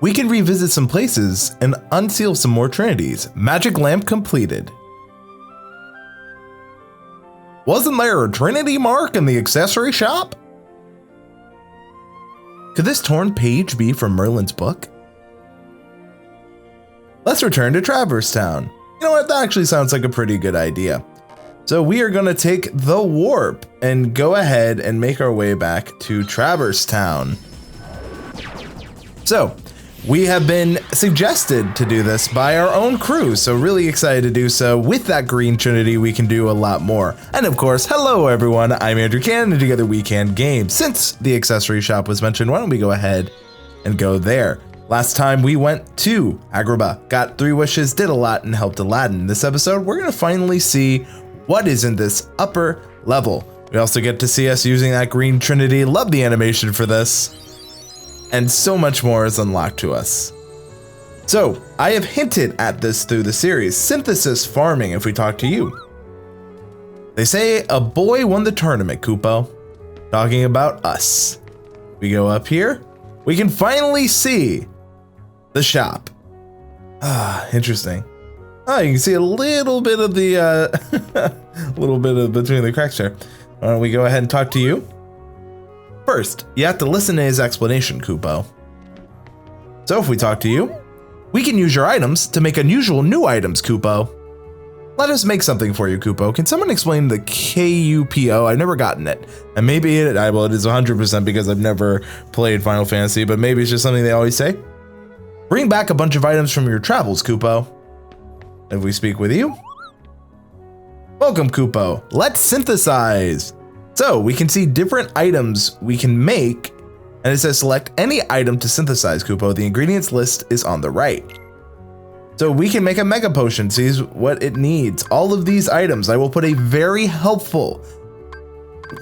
We can revisit some places and unseal some more trinities. Magic lamp completed. Wasn't there a trinity mark in the accessory shop? Could this torn page be from Merlin's book? Let's return to Traverse Town. You know what, that actually sounds like a pretty good idea. So we are gonna take the warp and go ahead and make our way back to Traverse Town. So we have been suggested to do this by our own crew, so really excited to do so. With that green trinity, we can do a lot more. And of course, hello everyone, I'm Andrew Cannon, and together WeKanGame. Since the accessory shop was mentioned, why don't we go ahead and go there? Last time we went to Agrabah, got 3 wishes, did a lot, and helped Aladdin. In this episode, we're gonna finally see what is in this upper level. We also get to see us using that green trinity. Love the animation for this. And so much more is unlocked to us. So I have hinted at this through the series, synthesis farming if we talk to you. They say a boy won the tournament, Kupo. Talking about us. We go up here, we can finally see the shop. Interesting. Oh, you can see a little bit of the, between the cracks there. Why don't we go ahead and talk to you? First, you have to listen to his explanation, Kupo. So if we talk to you, we can use your items to make unusual new items, Kupo. Let us make something for you, Kupo. Can someone explain the KUPO? I've never gotten it. And maybe it is 100% because I've never played Final Fantasy, but maybe it's just something they always say. Bring back a bunch of items from your travels, Kupo. If we speak with you. Welcome, Kupo. Let's synthesize. So we can see different items we can make, and it says select any item to synthesize, Kupo. The ingredients list is on the right. So we can make a mega potion, sees what it needs. All of these items, I will put a very helpful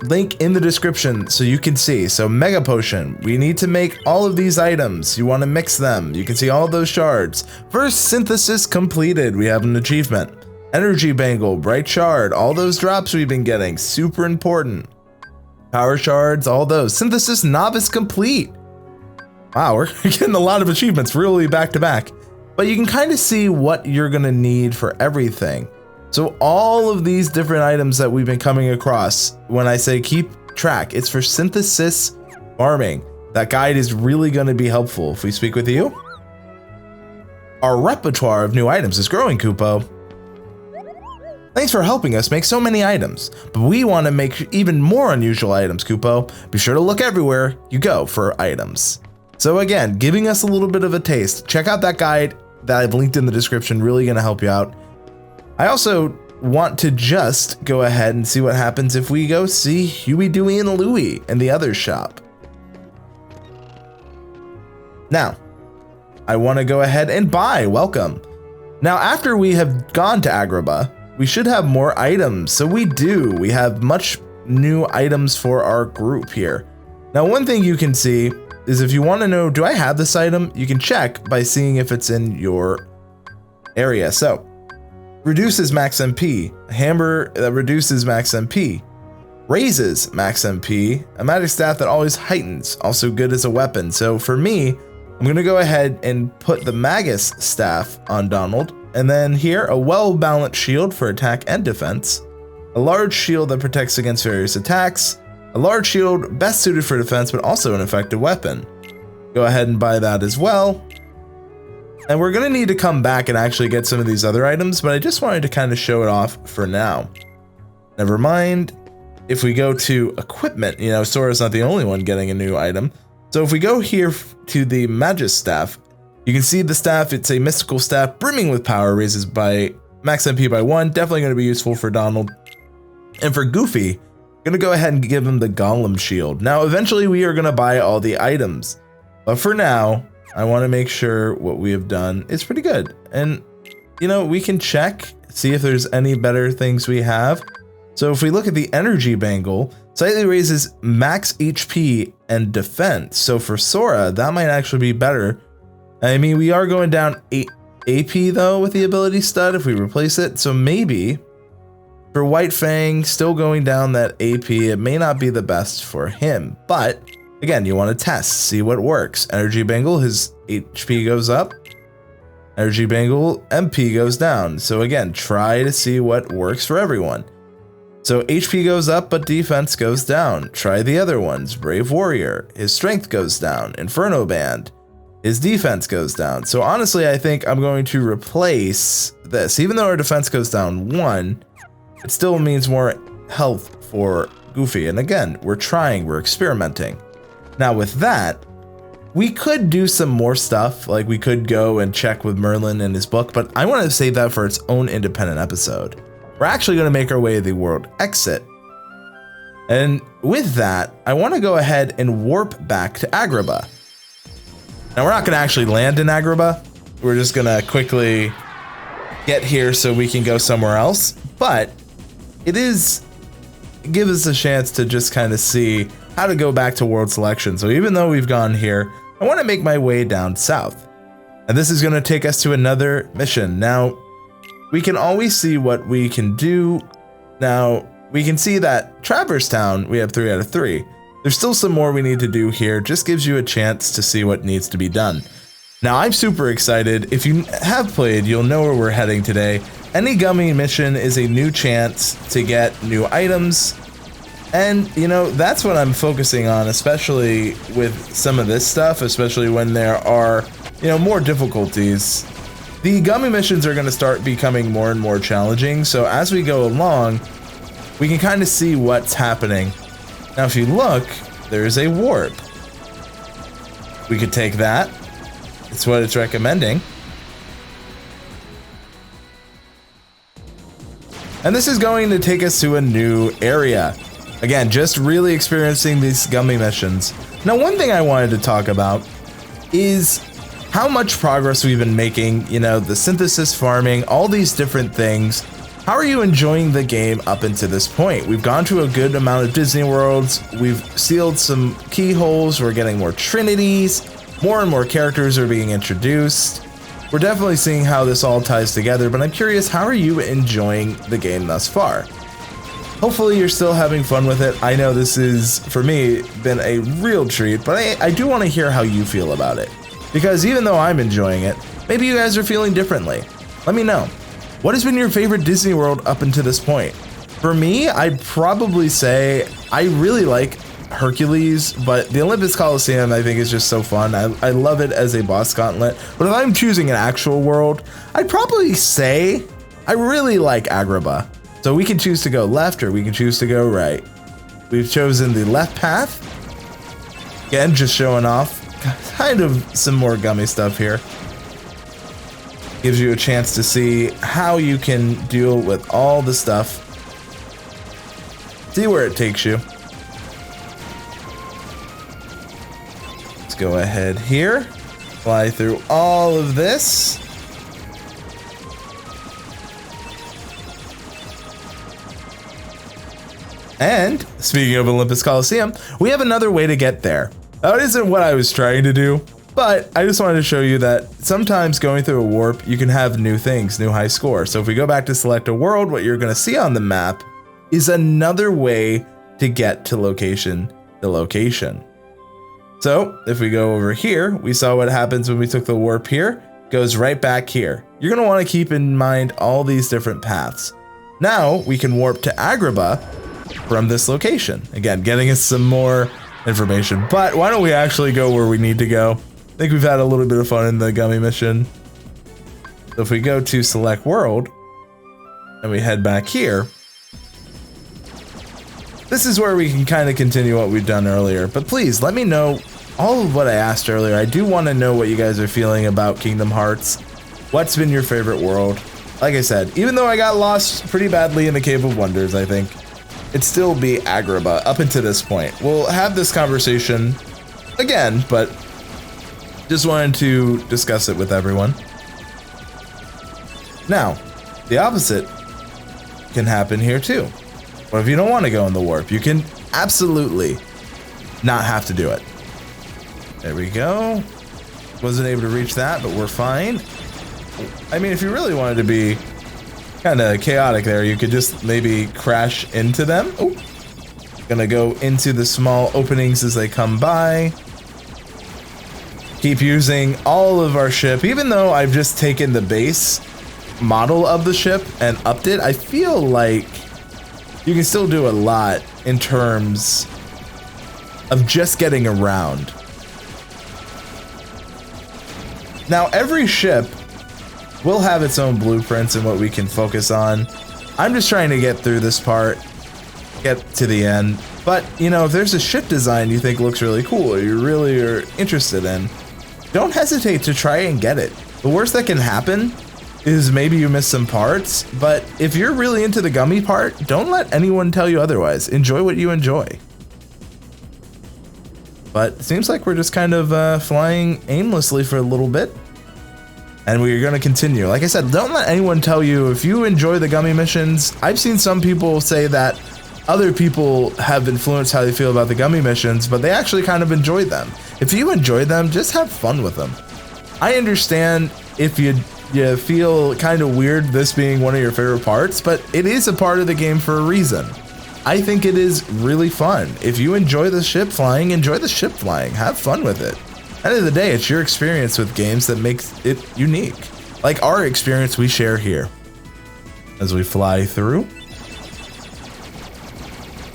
link in the description so you can see. So mega potion, we need to make all of these items. You want to mix them. You can see all those shards. First synthesis completed, we have an achievement. Energy bangle, bright shard, all those drops we've been getting, super important. Power shards, all those. Synthesis novice complete. Wow, we're getting a lot of achievements really back to back. But you can kind of see what you're gonna need for everything. So all of these different items that we've been coming across, when I say keep track, it's for synthesis farming. That guide is really gonna be helpful if we speak with you. Our repertoire of new items is growing, Kupo. Thanks for helping us make so many items, but we want to make even more unusual items, Kupo. Be sure to look everywhere you go for items. So again, giving us a little bit of a taste. Check out that guide that I've linked in the description, really going to help you out. I also want to just go ahead and see what happens if we go see Huey, Dewey, and Louie in the other shop. Now, I want to go ahead and buy. Welcome. Now, after we have gone to Agrabah, we should have more items, so we do. We have much new items for our group here. Now, one thing you can see is if you want to know, do I have this item? You can check by seeing if it's in your area. So, reduces max MP, a hammer that reduces max MP, raises max MP, a magic staff that always heightens, also good as a weapon. So for me, I'm gonna go ahead and put the Magus staff on Donald. And then here, a well-balanced shield for attack and defense, a large shield that protects against various attacks, a large shield best suited for defense, but also an effective weapon. Go ahead and buy that as well. And we're gonna need to come back and actually get some of these other items, but I just wanted to kind of show it off for now. Never mind, if we go to equipment, you know, Sora's not the only one getting a new item. So if we go here to the Magus staff, you can see the staff, it's a mystical staff brimming with power, raises by max MP by 1, definitely going to be useful for Donald. And for Goofy, I'm going to go ahead and give him the Golem shield. Now, eventually we are going to buy all the items, but for now, I want to make sure what we have done is pretty good. And, you know, we can check, see if there's any better things we have. So if we look at the energy bangle, slightly raises max HP and defense. So for Sora, that might actually be better. I mean, we are going down 8 AP though with the ability stud if we replace it. So maybe for White Fang, still going down that AP, it may not be the best for him, but Again, you want to test, see what works. Energy Bangle, his HP goes up. Energy Bangle, MP goes down. So again, try to see what works for everyone. So HP goes up, but defense goes down. Try the other ones. Brave Warrior, his strength goes down. Inferno Band, his defense goes down. So honestly, I think I'm going to replace this. Even though our defense goes down 1, it still means more health for Goofy. And again, we're trying, we're experimenting. Now with that, we could do some more stuff, like we could go and check with Merlin and his book, but I want to save that for its own independent episode. We're actually going to make our way to the world exit. And with that, I want to go ahead and warp back to Agrabah. Now we're not going to actually land in Agrabah. We're just going to quickly get here so we can go somewhere else, but it gives us a chance to just kind of see how to go back to world selection. So even though we've gone here, I want to make my way down south. And this is going to take us to another mission. Now, we can always see what we can do. Now, we can see that Traverse Town, we have 3 out of 3. There's still some more we need to do here. Just gives you a chance to see what needs to be done. Now, I'm super excited. If you have played, you'll know where we're heading today. Any gummy mission is a new chance to get new items. And, you know, that's what I'm focusing on, especially with some of this stuff, especially when there are, you know, more difficulties. The gummy missions are going to start becoming more and more challenging. So as we go along, we can kind of see what's happening. Now, if you look, there's a warp. We could take that. It's what it's recommending. And this is going to take us to a new area. Again, just really experiencing these gummy missions. Now, one thing I wanted to talk about is how much progress we've been making, you know, the synthesis farming, all these different things. How are you enjoying the game up until this point? We've gone to a good amount of Disney Worlds. We've sealed some keyholes. We're getting more Trinities. More and more characters are being introduced. We're definitely seeing how this all ties together, but I'm curious, how are you enjoying the game thus far? Hopefully you're still having fun with it. I know this is, for me, been a real treat, but I do want to hear how you feel about it. Because even though I'm enjoying it, maybe you guys are feeling differently. Let me know. What has been your favorite Disney World up until this point? For me, I'd probably say I really like Hercules, but the Olympus Coliseum I think is just so fun. I love it as a boss gauntlet. But if I'm choosing an actual world, I'd probably say I really like Agrabah. So we can choose to go left or we can choose to go right. We've chosen the left path. Again, just showing off kind of some more gummy stuff here. Gives you a chance to see how you can deal with all the stuff. See where it takes you. Let's go ahead here. Fly through all of this. And speaking of Olympus Coliseum, we have another way to get there. Now, it isn't what I was trying to do, but I just wanted to show you that sometimes going through a warp, you can have new things, new high score. So if we go back to select a world, what you're going to see on the map is another way to get to location to location. So if we go over here, we saw what happens when we took the warp here, goes right back here. You're going to want to keep in mind all these different paths. Now we can warp to Agrabah from this location. Again, getting us some more information, but why don't we actually go where we need to go? I think we've had a little bit of fun in the gummy mission. So if we go to select world and we head back here, this is where we can kind of continue what we've done earlier, but please let me know all of what I asked earlier. I do want to know what you guys are feeling about Kingdom Hearts. What's been your favorite world? Like I said, even though I got lost pretty badly in the Cave of Wonders, I think it'd still be Agrabah up until this point. We'll have this conversation again, but just wanted to discuss it with everyone. Now, the opposite can happen here too. What if you don't want to go in the warp? You can absolutely not have to do it. There we go. Wasn't able to reach that, but we're fine. I mean, if you really wanted to be kind of chaotic there, you could just maybe crash into them. Oh, Gonna go into the small openings as they come by. Keep using all of our ship, even though I've just taken the base model of the ship and upped it. I feel like you can still do a lot in terms of just getting around. Now, every ship will have its own blueprints and what we can focus on. I'm just trying to get through this part, get to the end. But, you know, if there's a ship design you think looks really cool or you really are interested in, don't hesitate to try and get it. The worst that can happen is maybe you miss some parts, but if you're really into the gummy part, don't let anyone tell you otherwise. Enjoy what you enjoy. But it seems like we're just kind of flying aimlessly for a little bit. And we're going to continue. Like I said, don't let anyone tell you if you enjoy the gummy missions. I've seen some people say that other people have influenced how they feel about the gummy missions, but they actually kind of enjoy them. If you enjoy them, just have fun with them. I understand if you feel kind of weird this being one of your favorite parts, but it is a part of the game for a reason. I think it is really fun. If you enjoy the ship flying, enjoy the ship flying. Have fun with it. At the end of the day, it's your experience with games that makes it unique. Like our experience we share here. As we fly through.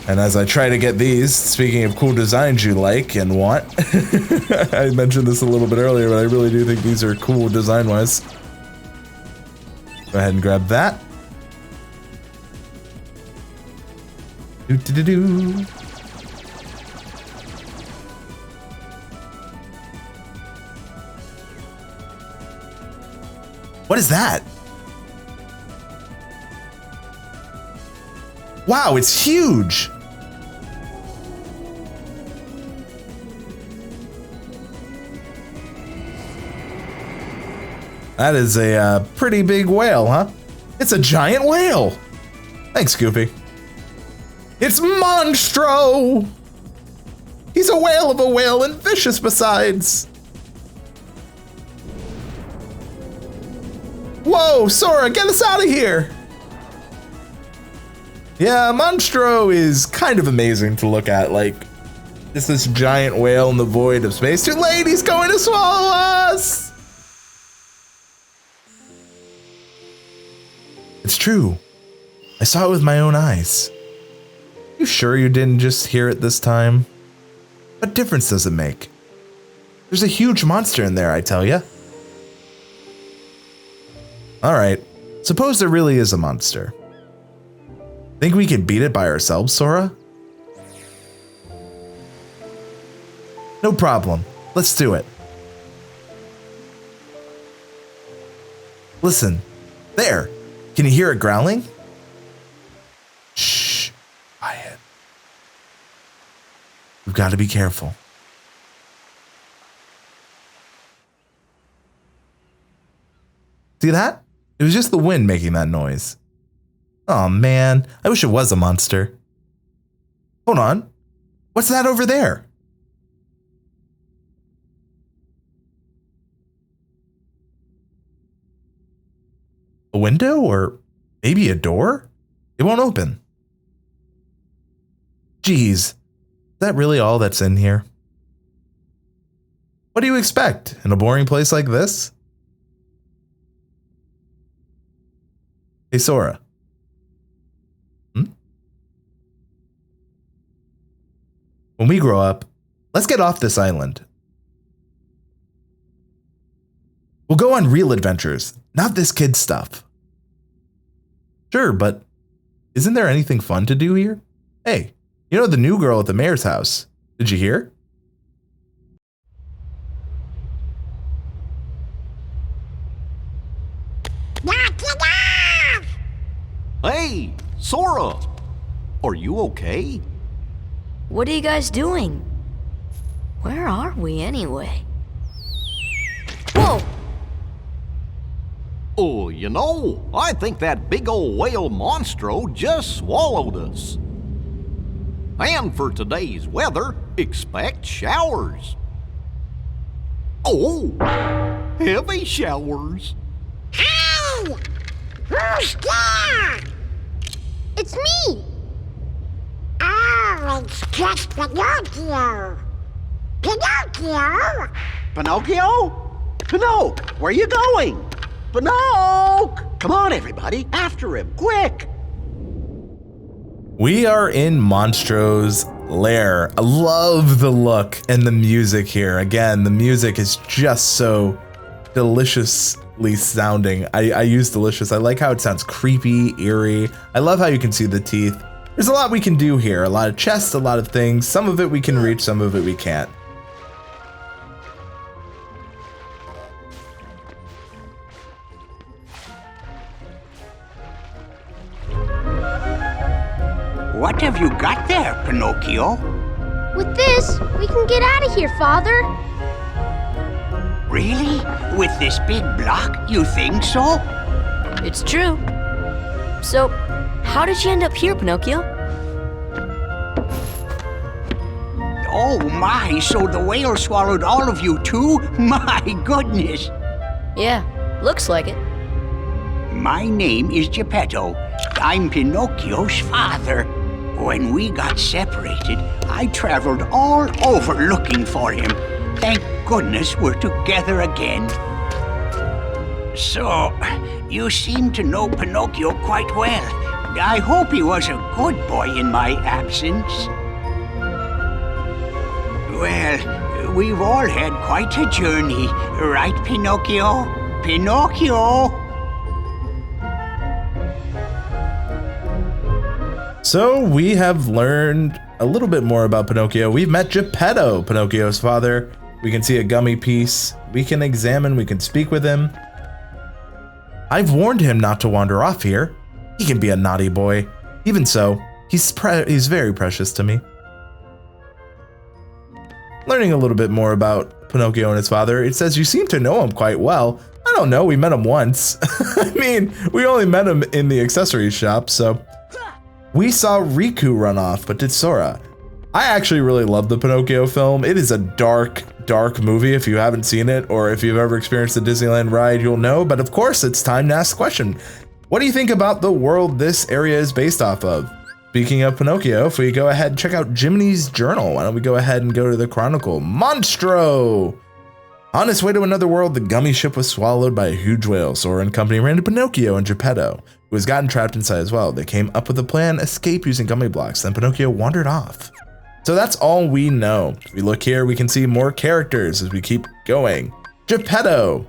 And as I try to get these, speaking of cool designs you like and want. I mentioned this a little bit earlier, but I really do think these are cool design-wise. Go ahead and grab that. Do-do-do-do. What is that? Wow, it's huge. That is a pretty big whale, huh? It's a giant whale. Thanks, Goofy. It's Monstro! He's a whale of a whale and vicious besides. Whoa, Sora, get us out of here! Yeah, Monstro is kind of amazing to look at, like, just this giant whale in the void of space. Too late, he's going to swallow us! It's true. I saw it with my own eyes. You sure you didn't just hear it this time? What difference does it make? There's a huge monster in there, I tell ya. Alright, suppose there really is a monster. Think we can beat it by ourselves, Sora? No problem. Let's do it. Listen. There. Can you hear it growling? Shh. Quiet. We've got to be careful. See that? It was just the wind making that noise. Oh man, I wish it was a monster. Hold on. What's that over there? A window or maybe a door? It won't open. Geez, is that really all that's in here? What do you expect in a boring place like this? Hey, Sora. When we grow up, let's get off this island. We'll go on real adventures, not this kid stuff. Sure, but isn't there anything fun to do here? Hey, you know the new girl at the mayor's house. Did you hear? Hey, Sora! Are you okay? What are you guys doing? Where are we anyway? Whoa! Oh, you know, I think that big old whale Monstro just swallowed us. And for today's weather, expect showers. Oh, heavy showers. Hey! Who's there? It's me! Oh, let's catch Pinocchio. Pinocchio? Pinocchio? Pinocchio, where are you going? Pinocchio! Come on, everybody, after him, quick! We are in Monstro's lair. I love the look and the music here. Again, the music is just so deliciously sounding. I use delicious. I like how it sounds creepy, eerie. I love how you can see the teeth. There's a lot we can do here. A lot of chests, a lot of things. Some of it we can reach, some of it we can't. What have you got there, Pinocchio? With this, we can get out of here, Father. Really? With this big block, you think so? It's true. So, how did you end up here, Pinocchio? Oh my, so the whale swallowed all of you too? My goodness! Yeah, looks like it. My name is Geppetto. I'm Pinocchio's father. When we got separated, I traveled all over looking for him. Thank goodness we're together again. So, you seem to know Pinocchio quite well. I hope he was a good boy in my absence. Well, we've all had quite a journey, right, Pinocchio? Pinocchio! So we have learned a little bit more about Pinocchio. We've met Geppetto, Pinocchio's father. We can see a gummy piece. We can examine, we can speak with him. I've warned him not to wander off here. He can be a naughty boy. Even so, he's very precious to me. Learning a little bit more about Pinocchio and his father, it says you seem to know him quite well. I don't know, we met him once. I mean, we only met him in the accessory shop, so. We saw Riku run off, but did Sora? I actually really love the Pinocchio film. It is a dark, dark movie. If you haven't seen it, or if you've ever experienced the Disneyland ride, you'll know. But of course, it's time to ask the question. What do you think about the world this area is based off of? Speaking of Pinocchio, if we go ahead and check out Jiminy's journal, why don't we go ahead and go to the Chronicle? Monstro! On its way to another world, the gummy ship was swallowed by a huge whale. Sora and company ran to Pinocchio and Geppetto, who has gotten trapped inside as well. They came up with a plan, escape using gummy blocks, then Pinocchio wandered off. So that's all we know. If we look here, we can see more characters as we keep going. Geppetto!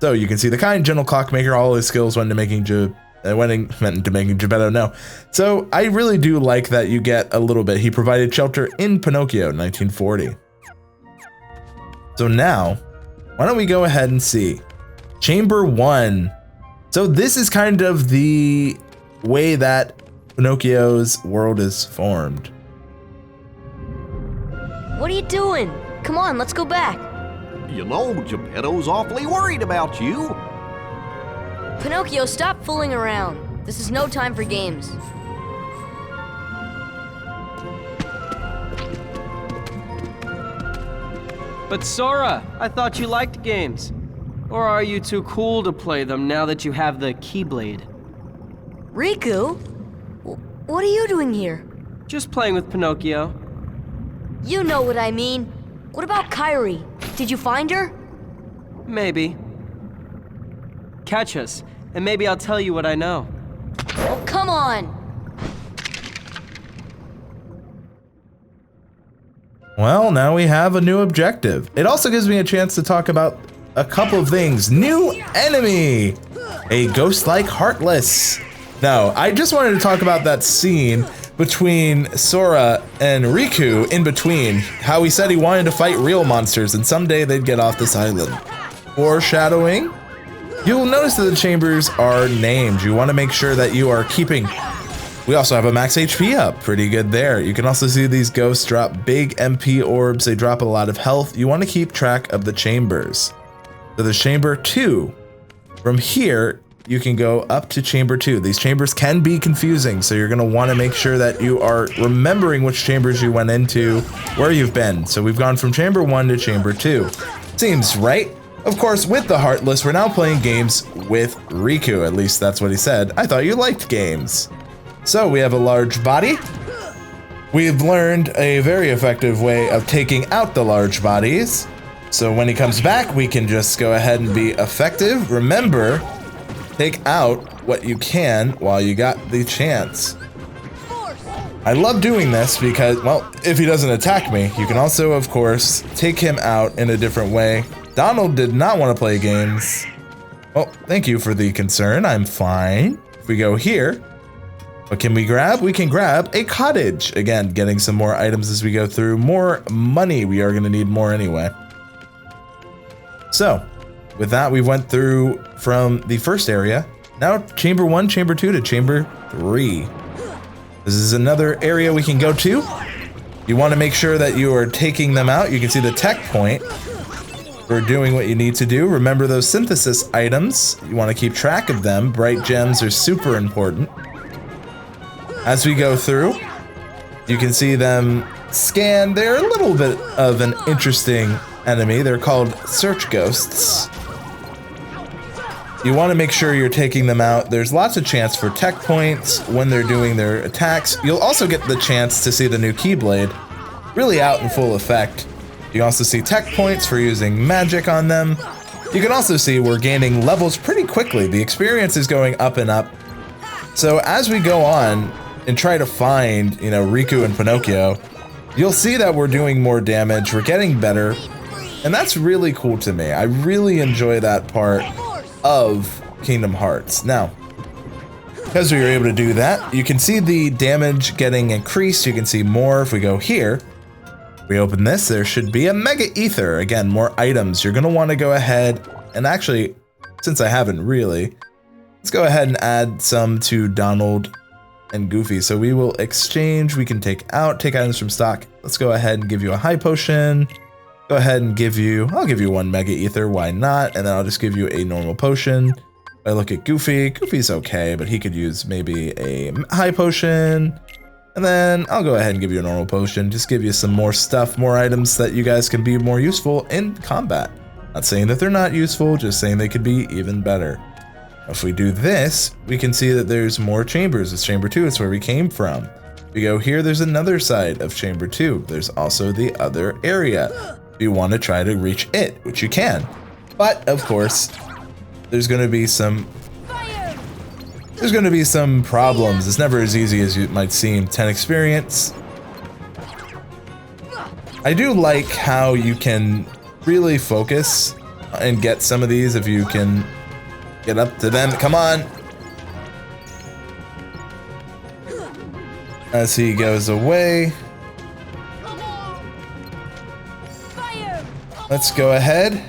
So you can see the kind, gentle clockmaker, all his skills went into making Geppetto, no. So I really do like that you get a little bit. He provided shelter in Pinocchio in 1940. So now, why don't we go ahead and see Chamber 1. So this is kind of the way that Pinocchio's world is formed. What are you doing? Come on, let's go back. You know, Geppetto's awfully worried about you. Pinocchio, stop fooling around. This is no time for games. But Sora, I thought you liked games. Or are you too cool to play them now that you have the Keyblade? Riku? What are you doing here? Just playing with Pinocchio. You know what I mean. What about Kairi? Did you find her? Maybe. Catch us, and maybe I'll tell you what I know. Oh, come on! Well, now we have a new objective. It also gives me a chance to talk about a couple of things. New enemy! A ghost-like Heartless. No, I just wanted to talk about that scene between Sora and Riku in between. How he said he wanted to fight real monsters and someday they'd get off this island. Foreshadowing. You'll notice that the chambers are named. You want to make sure that you are keeping. We also have a max HP up, pretty good there. You can also see these ghosts drop big MP orbs. They drop a lot of health. You want to keep track of the chambers. So there's chamber 2. From here, you can go up to chamber 2. These chambers can be confusing, so you're going to want to make sure that you are remembering which chambers you went into, where you've been. So we've gone from chamber 1 to chamber 2. Seems right. Of course, with the Heartless, we're now playing games with Riku. At least that's what he said. I thought you liked games. So we have a large body. We've learned a very effective way of taking out the large bodies. So when he comes back, we can just go ahead and be effective. Remember, take out what you can while you got the chance. I love doing this because, well, if he doesn't attack me, you can also, of course, take him out in a different way. Donald did not want to play games. Well, thank you for the concern. I'm fine. If we go here, what can we grab? We can grab a cottage. Again, getting some more items as we go through. More money. We are going to need more anyway. So, with that, we went through from the first area. Now, chamber 1, chamber 2 to chamber 3. This is another area we can go to. You want to make sure that you are taking them out. You can see the tech point for doing what you need to do. Remember those synthesis items. You want to keep track of them. Bright gems are super important. As we go through, you can see them scan. They're a little bit of an interesting enemy. They're called search ghosts. You want to make sure you're taking them out. There's lots of chance for tech points when they're doing their attacks. You'll also get the chance to see the new Keyblade really out in full effect. You can also see tech points for using magic on them. You can also see we're gaining levels pretty quickly. The experience is going up and up. So as we go on and try to find, Riku and Pinocchio, you'll see that we're doing more damage. We're getting better. And that's really cool to me. I really enjoy that part of Kingdom Hearts. Now, because we were able to do that, you can see the damage getting increased. You can see more if we go here. We open this, there should be a Mega Ether. Again, more items. You're going to want to go ahead and actually, since I haven't really, let's go ahead and add some to Donald and Goofy. So we will exchange. We can take items from stock. Let's go ahead and give you a high potion. Go ahead and I'll give you one Mega Ether, why not? And then I'll just give you a normal potion. If I look at Goofy, Goofy's okay, but he could use maybe a high potion. And then I'll go ahead and give you a normal potion. Just give you some more stuff, more items that you guys can be more useful in combat. Not saying that they're not useful, just saying they could be even better. If we do this, we can see that there's more chambers. It's chamber 2, it's where we came from. If we go here, there's another side of chamber 2. There's also the other area. You want to try to reach it, which you can. But of course, there's going to be some problems. It's never as easy as it might seem. 10 experience. I do like how you can really focus and get some of these if you can get up to them. Come on. As he goes away. Let's go ahead.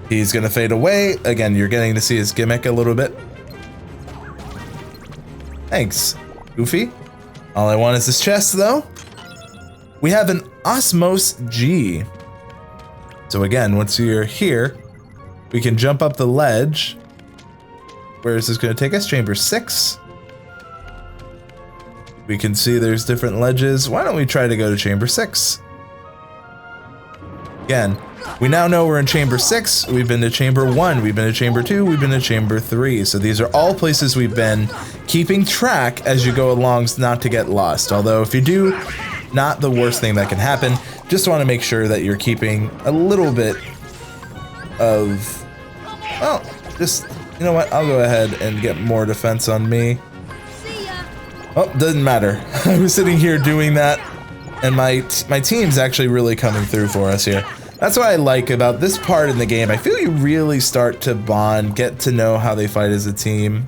He's gonna fade away. Again, you're getting to see his gimmick a little bit. Thanks, Goofy. All I want is this chest, though. We have an Osmos G. So again, once you're here, we can jump up the ledge. Where is this gonna take us? Chamber 6. We can see there's different ledges. Why don't we try to go to Chamber 6? Again, we now know we're in chamber 6, we've been to chamber 1, we've been to chamber 2, we've been to chamber 3. So these are all places we've been, keeping track as you go along not to get lost. Although if you do, not the worst thing that can happen. Just want to make sure that you're keeping a little bit of, well, just, you know what, I'll go ahead and get more defense on me. Oh, doesn't matter. I was sitting here doing that, and my team's actually really coming through for us here. That's what I like about this part in the game. I feel you really start to bond, get to know how they fight as a team.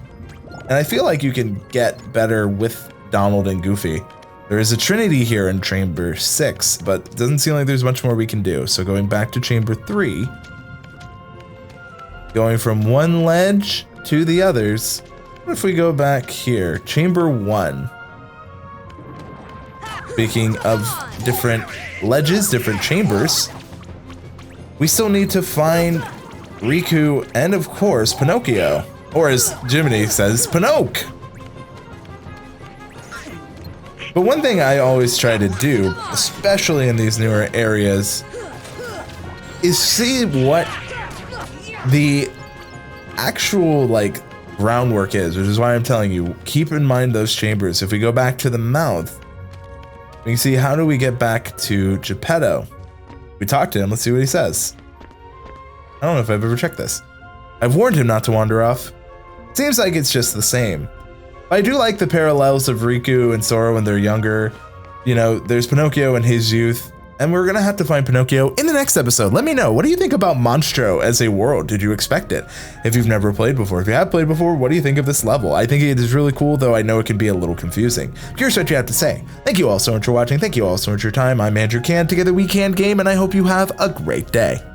And I feel like you can get better with Donald and Goofy. There is a Trinity here in Chamber 6, but it doesn't seem like there's much more we can do. So going back to Chamber 3, going from one ledge to the others, what if we go back here? Chamber 1. Speaking of different ledges, different chambers, we still need to find Riku and, of course, Pinocchio. Or as Jiminy says, Pinoc. But one thing I always try to do, especially in these newer areas, is see what the actual, groundwork is, which is why I'm telling you, keep in mind those chambers. If we go back to the mouth, we can see how do we get back to Geppetto. We talk to him, let's see what he says. I don't know if I've ever checked this. I've warned him not to wander off. Seems like it's just the same. I do like the parallels of Riku and Sora when they're younger. You know, there's Pinocchio in his youth, and we're gonna have to find Pinocchio in the next episode. Let me know, what do you think about Monstro as a world? Did you expect it? If you've never played before, if you have played before, what do you think of this level? I think it is really cool, though I know it can be a little confusing. Here's what you have to say. Thank you all so much for watching. Thank you all so much for your time. I'm Andrew Can, together we can game, and I hope you have a great day.